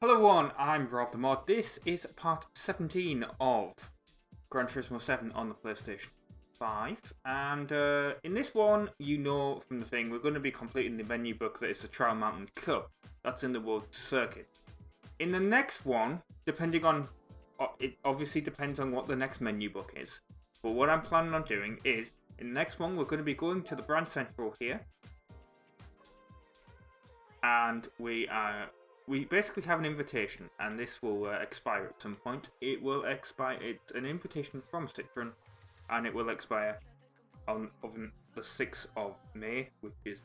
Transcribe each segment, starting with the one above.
Hello everyone, I'm RobtheMod. This is part 17 of Gran Turismo 7 on the PlayStation 5. And in this one, you know from the thing, we're going to be completing the menu book that is the Trial Mountain Cup. That's in the World Circuit. In the next one, depending on... it obviously depends on what the next menu book is. But what I'm planning on doing is, in the next one, we're going to be going to the Brand Central here. And we basically have an invitation, and this will expire at some point. It will expire. It's an invitation from Citroen, and it will expire on the 6th of May, which is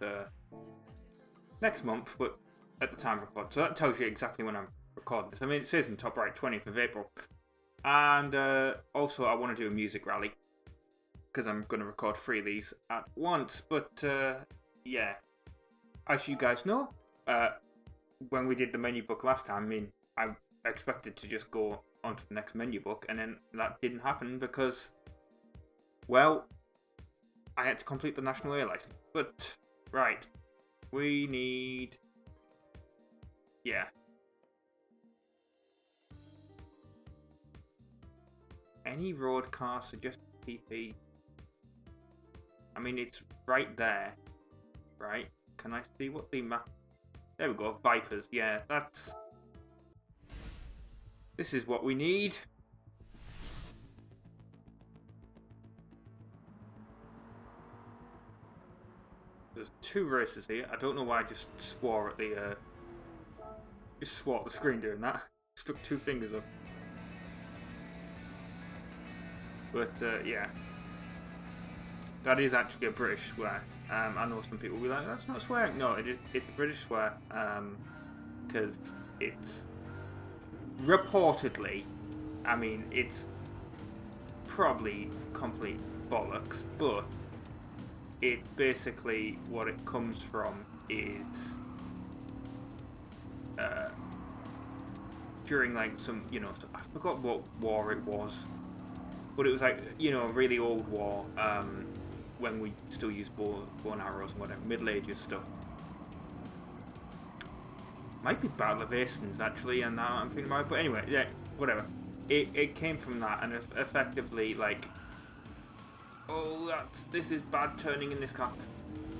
next month, but at the time of record. So that tells you exactly when I'm recording this. I mean, it says in top right, 20th of April. And also, I want to do a music rally, because I'm going to record 3 of these at once. But yeah, as you guys know, when we did the menu book last time, I mean, I expected to just go on to the next menu book, and then that didn't happen because, well, I had to complete the National Air License. But, right, we need... yeah. Any road car suggested TP? I mean, it's right there, right? Can I see what the map... There we go, Vipers, yeah, that's... This is what we need. There's 2 races here. I don't know why I just swore at the... Just swore at the screen doing that. Stuck 2 fingers up. But, yeah. That is actually a British swear. I know some people will be like, that's not swearing. No, it's a British swear. Because it's reportedly, I mean, it's probably complete bollocks, but it basically, what it comes from is during like some, you know, I forgot what war it was, but it was like, you know, a really old war, when we still use bow and arrows and whatever, Middle Ages stuff. Might be Battle of Hastings actually, and now I'm thinking about it, but anyway, yeah, whatever. It came from that, and effectively, like, oh, this is bad turning in this car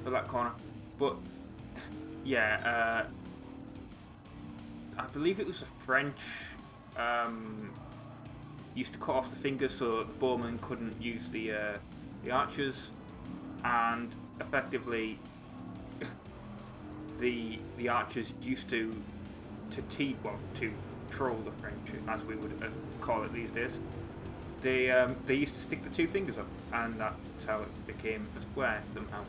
for that corner. But yeah, I believe it was the French used to cut off the fingers so the bowmen couldn't use the archers. And effectively, the archers used to troll the French, as we would call it these days. They used to stick the 2 fingers up, and that's how it became a square somehow.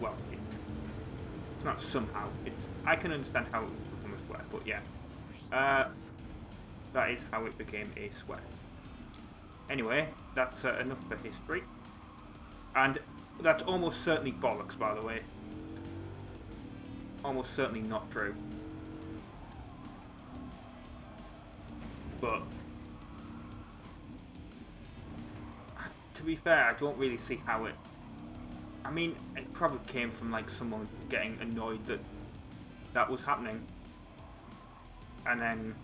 Well, it's not somehow. I can understand how it would become a square, but yeah, that is how it became a square. Anyway, that's enough for history, and. That's almost certainly bollocks, by the way. Almost certainly not true. But to be fair, I don't really see how it... I mean, it probably came from like someone getting annoyed that was happening. And then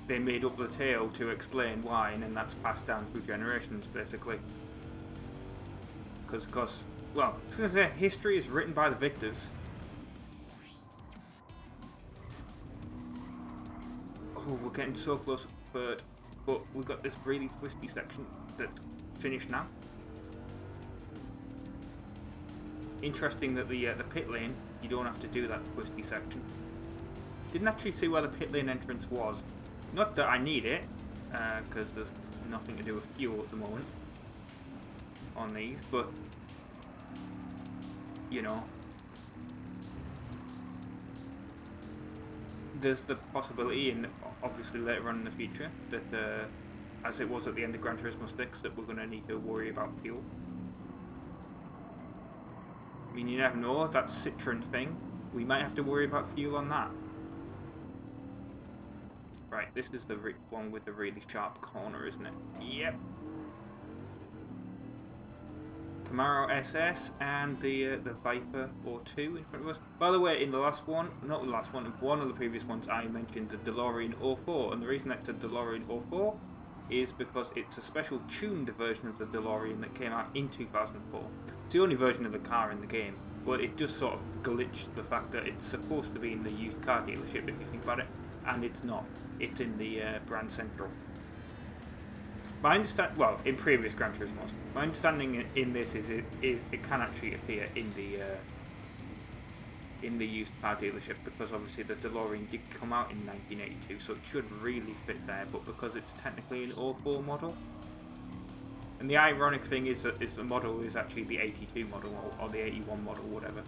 they made up the tale to explain why, and then that's passed down through generations, basically. Because, well, I was going to say, history is written by the victors. Oh, we're getting so close to third, but we've got this really twisty section that's finished now. Interesting that the pit lane, you don't have to do that twisty section. Didn't actually see where the pit lane entrance was. Not that I need it, because there's nothing to do with fuel at the moment on these, but you know, there's the possibility, and obviously later on in the future, that as it was at the end of Gran Turismo 6, that we're going to need to worry about fuel. I mean, you never know, that Citroen thing, we might have to worry about fuel on that. Right, this is the one with the really sharp corner, isn't it? Yep. Camaro SS and the Viper or 2 in front of us. By the way, in the last one, not the last one, one of the previous ones, I mentioned the DeLorean 04, and the reason that's a DeLorean 04 is because it's a special tuned version of the DeLorean that came out in 2004. It's the only version of the car in the game, but it just sort of glitched the fact that it's supposed to be in the used car dealership, if you think about it, and it's not. It's in the Brand Central. My understand, well, in previous Gran Turismos, my understanding in this is it can actually appear in the used car dealership, because obviously the DeLorean did come out in 1982, so it should really fit there. But because it's technically an 04 model, and the ironic thing is that the model is actually the 82 model or the 81 model, whatever,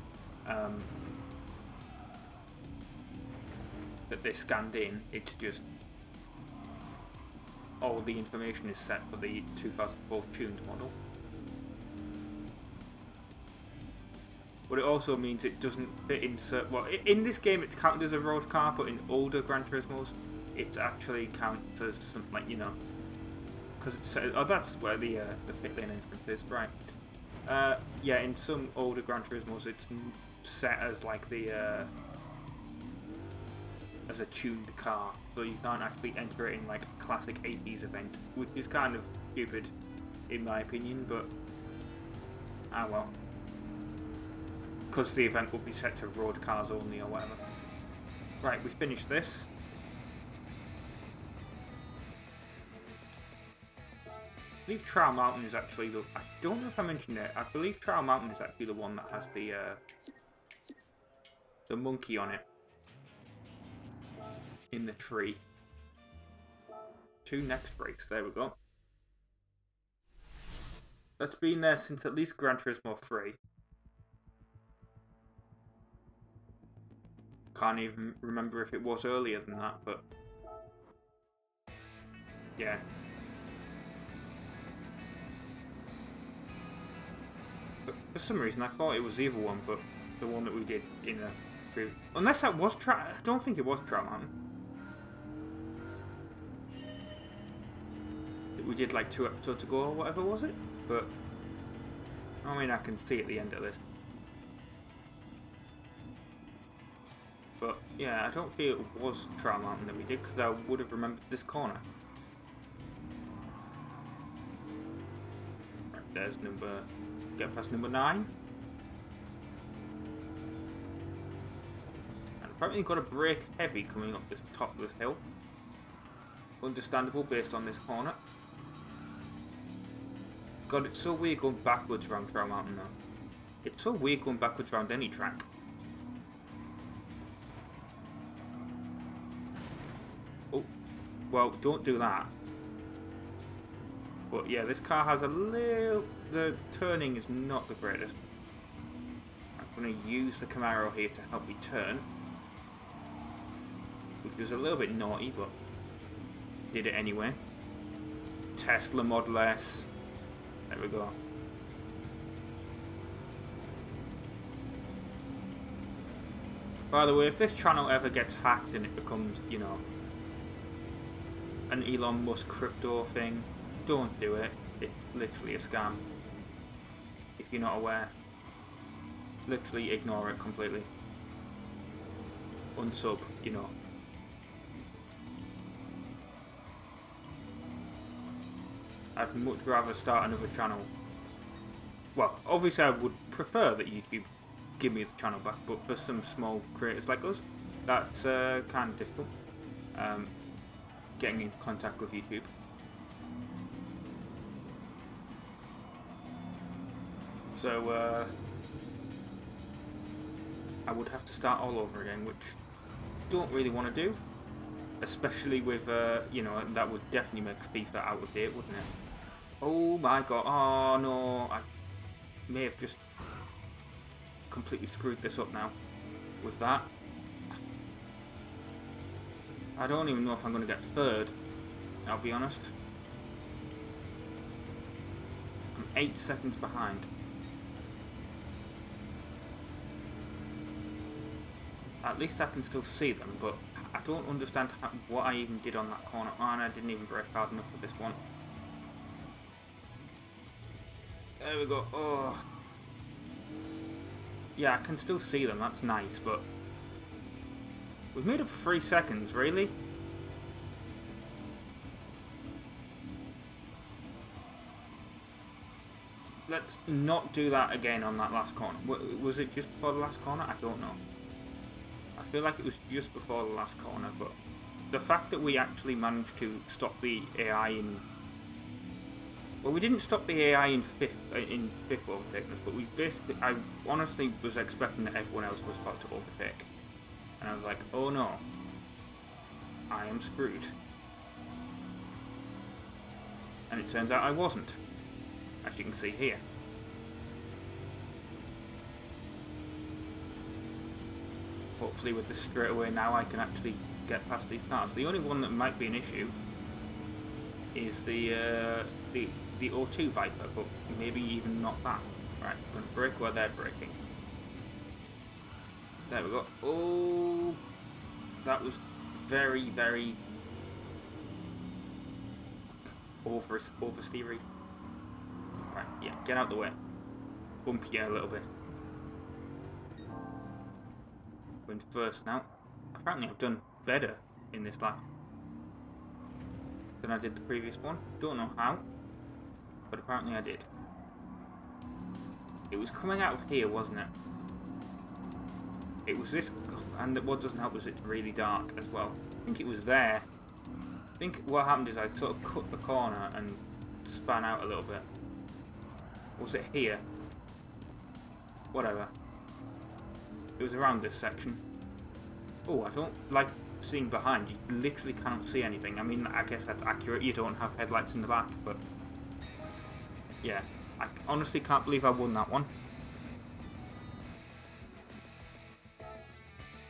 that they scanned in. It's just all the information is set for the 2004 tuned model. But it also means it doesn't fit in well, in this game it's counted as a road car, but in older Gran Turismos it actually counts as something like, you know, because it's oh, that's where the pit lane entrance is, right? Yeah, in some older Gran Turismos it's set as like the as a tuned car, so you can't actually enter it in like a classic 80s event, which is kind of stupid in my opinion, but ah well, because the event will be set to road cars only or whatever. Right, we finished this. I believe Trial Mountain is actually the, I don't know if I mentioned it, I believe Trial Mountain is actually the one that has the monkey on it in the tree. 2 next breaks, there we go. That's been there since at least Gran Turismo 3. Can't even remember if it was earlier than that, but yeah. But for some reason I thought it was the other one, but the one that we did in a previous, unless that was I don't think it was Trial Mountain. We did like 2 episodes ago or whatever, was it? But I mean, I can see at the end of this. But yeah, I don't feel it was Trial Mountain that we did, because I would have remembered this corner. Right, there's number, get past number 9. And apparently you've got to brake heavy coming up this top of this hill. Understandable based on this corner. God, it's so weird going backwards around Trial Mountain though. It's so weird going backwards around any track. Oh, well, don't do that. But yeah, this car has a little, the turning is not the greatest. I'm going to use the Camaro here to help me turn, which was a little bit naughty, but did it anyway. Tesla Model S. There we go. By the way, if this channel ever gets hacked and it becomes, you know, an Elon Musk crypto thing, don't do it. It's literally a scam. If you're not aware. Literally ignore it completely. Unsub, you know. I'd much rather start another channel. Well, obviously I would prefer that YouTube give me the channel back, but for some small creators like us, that's kind of difficult. Getting in contact with YouTube. So I would have to start all over again, which I don't really want to do. Especially with, you know, that would definitely make FIFA out of date, wouldn't it? Oh my god, oh no, I may have just completely screwed this up now with that. I don't even know if I'm going to get third, I'll be honest. I'm 8 seconds behind. At least I can still see them, but I don't understand what I even did on that corner. Oh, and I didn't even brake hard enough for this one. There we go. Oh. Yeah, I can still see them. That's nice, but we've made up 3 seconds, really? Let's not do that again on that last corner. Was it just before the last corner? I don't know. I feel like it was just before the last corner, but the fact that we actually managed to stop the AI in... Well, we didn't stop the AI in fifth overtaking us, but we basically... I honestly was expecting that everyone else was about to overtake. And I was like, oh no. I am screwed. And it turns out I wasn't. As you can see here. Hopefully with this straight away now I can actually get past these cars. The only one that might be an issue is the O2 Viper, but maybe even not that. Right, I'm going to brake where they're braking. There we go. Oh, that was very, very oversteery. Right, yeah, get out the way. Bump you a little bit. Going first now. Apparently I've done better in this lap than I did the previous one. Don't know how, but apparently I did. It was coming out of here, wasn't it? It was this, and what doesn't help is it's really dark as well. I think it was there. I think what happened is I sort of cut the corner and span out a little bit. Was it here? Whatever. It was around this section. Oh, I don't like seeing behind. You literally cannot see anything. I mean, I guess that's accurate. You don't have headlights in the back, but yeah. I honestly can't believe I won that one.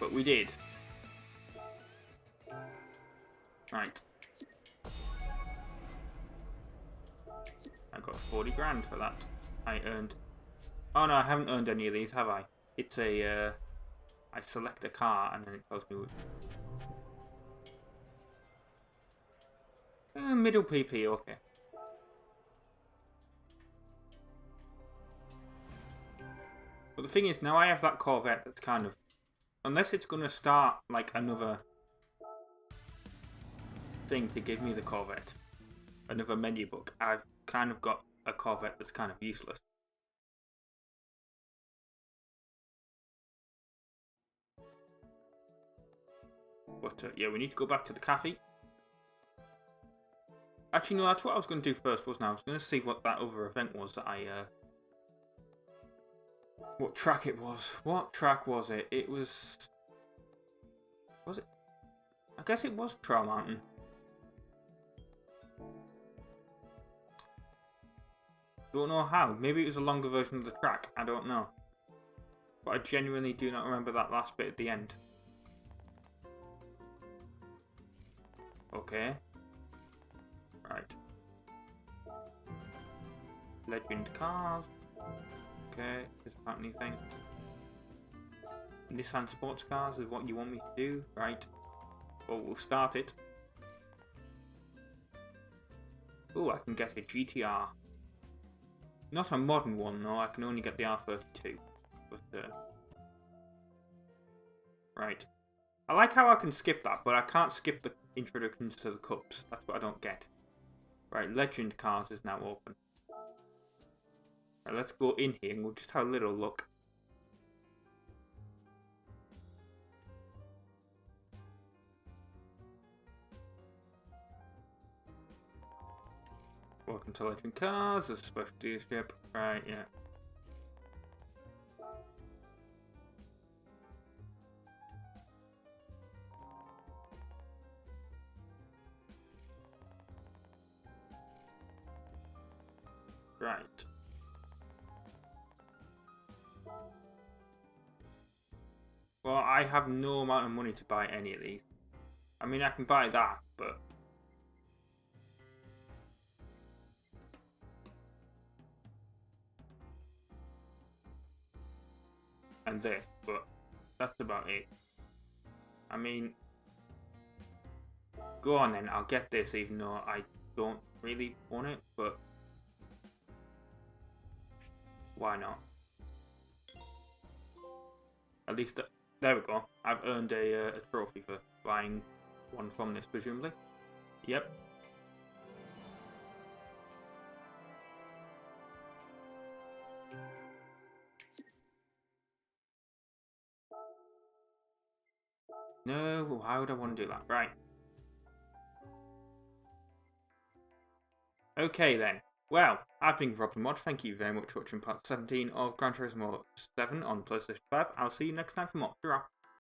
But we did. Right. I got 40 grand for that. I earned... Oh no, I haven't earned any of these, have I? It's a... I select a car and then it tells me... middle PP, okay. But the thing is, now I have that Corvette that's kind of... Unless it's going to start, like, another thing to give me the Corvette. Another menu book. I've kind of got a Corvette that's kind of useless. But, yeah, we need to go back to the cafe. Actually, no, that's what I was going to do first, wasn't I? I was going to see what that other event was that I, what track it was. What track was it? It was... Was it? I guess it was Trial Mountain. Don't know how. Maybe it was a longer version of the track. I don't know. But I genuinely do not remember that last bit at the end. Okay. Right. Legend cars. Okay, is that anything? Nissan sports cars is what you want me to do, right? Well, we'll start it. Oh, I can get a GTR. Not a modern one, though. I can only get the R32. But, right. I like how I can skip that, but I can't skip the introductions to the cups. That's what I don't get. Right, Legend Cars is now open. Right, let's go in here and we'll just have a little look. Welcome to Legend Cars, there's a special dealership. Right, yeah. Right. Well, I have no amount of money to buy any of these. I mean, I can buy that, but... And this, but that's about it. I mean... Go on then, I'll get this even though I don't really want it, but... Why not? At least, there we go. I've earned a trophy for buying one from this, presumably. Yep. No, why would I want to do that? Right. Okay then. Well, I've been RobtheMod. Thank you very much for watching part 17 of Gran Turismo 7 on PlayStation 5. I'll see you next time for more. Ta-ra.